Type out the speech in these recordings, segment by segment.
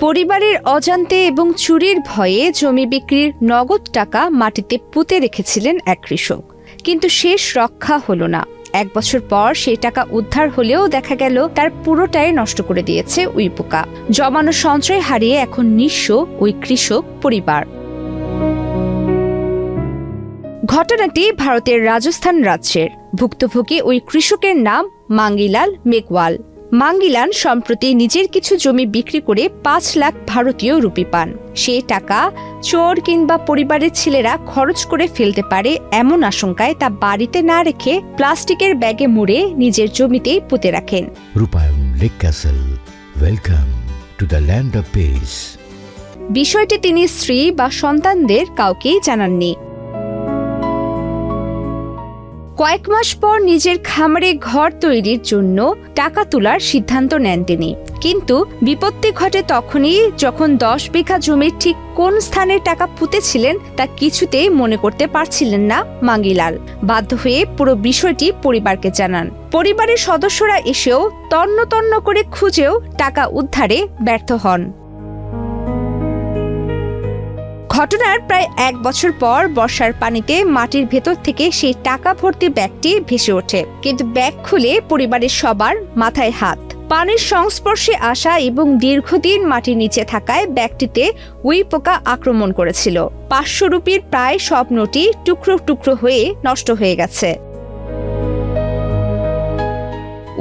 পরিবারের অজান্তে এবং চুরির ভয়ে জমি বিক্রির নগদ টাকা মাটিতে পুঁতে রেখেছিলেন এক কৃষক, কিন্তু শেষ রক্ষা হলো না। 1 বছর পর সেই টাকা উদ্ধার হলেও দেখা গেল তার পুরোটাই নষ্ট করে দিয়েছে উইপোকা। জমানো সঞ্চয় হারিয়ে এখন নিঃস্ব ওই কৃষক পরিবার। ঘটনাটি ভারতের রাজস্থান রাজ্যের। ভুক্তভোগী ওই কৃষকের নাম মাঙ্গিলাল মেঘওয়াল। মাঙ্গিলাল সম্প্রতি নিজের কিছু জমি বিক্রি করে 5 লাখ ভারতীয় রুপি পান। সেই টাকা চোর কিংবা পরিবারের ছেলেরা খরচ করে ফেলতে পারে এমন আশঙ্কায় তা বাড়িতে না রেখে প্লাস্টিকের ব্যাগে মুড়ে নিজের জমিতেই পুঁতে রাখেন। রূপায়ণ lake castle, welcome to the land of piece. বিষয়টি তিনি স্ত্রী বা সন্তানদের কাউকেই জানাননি। কয়েক মাস পর নিজের খামারে ঘর তৈরির জন্য টাকা তোলার সিদ্ধান্ত নেন তিনি। কিন্তু বিপত্তি ঘটে তখনই যখন 10 বিঘা জমির ঠিক কোন স্থানে টাকা পুঁতেছিলেন তা কিছুতেই মনে করতে পারছিলেন না মাঙ্গিলাল। বাধ্য হয়ে পুরো বিষয়টি পরিবারকে জানান। পরিবারের সদস্যরা এসেও তন্ন তন্ন করে খুঁজেও টাকা উদ্ধারে ব্যর্থ হন। ঘটনার প্রায় 1 বছর পর বর্ষার পানিতে মাটির ভেতর থেকে সেই টাকা ভর্তি ব্যাগটি ভেসে ওঠে। কিন্তু ব্যাগ খুলে পরিবারের সবার মাথায় হাত। পানির সংস্পর্শে আসা এবং দীর্ঘদিন মাটির নিচে থাকায় ব্যাগটিতে উইপোকা আক্রমণ করেছিল। 500 রুপির প্রায় সব নোটই টুকরো টুকরো হয়ে নষ্ট হয়ে গেছে।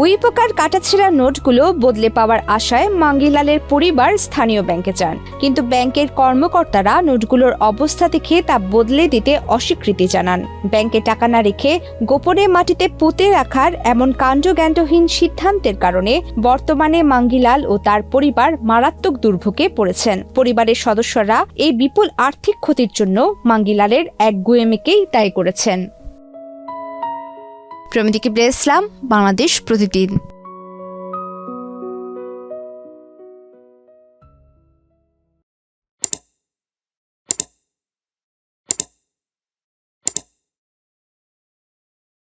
উইপোকার কাটাছেঁড়া নোটগুলো বদলে পাওয়ার আশায় মাঙ্গিলালের পরিবার স্থানীয় ব্যাংকে যান, কিন্তু ব্যাংকের কর্মকর্তারা নোটগুলোর অবস্থা দেখে তা বদলে দিতে অস্বীকৃতি জানান। ব্যাংকে টাকা না রেখে গোপনে মাটিতে পুঁতে রাখার এমন কাণ্ডজ্ঞানহীন সিদ্ধান্তের কারণে বর্তমানে মাঙ্গিলাল ও তার পরিবার মারাত্মক দুর্ভোগে পড়েছেন। পরিবারের সদস্যরা এই বিপুল আর্থিক ক্ষতির জন্য মাঙ্গিলালের এক গুয়েমেকেই দায়ী করেছেন। প্রমিতি কিবরিয়া ইসলাম, বাংলাদেশ প্রতিদিন।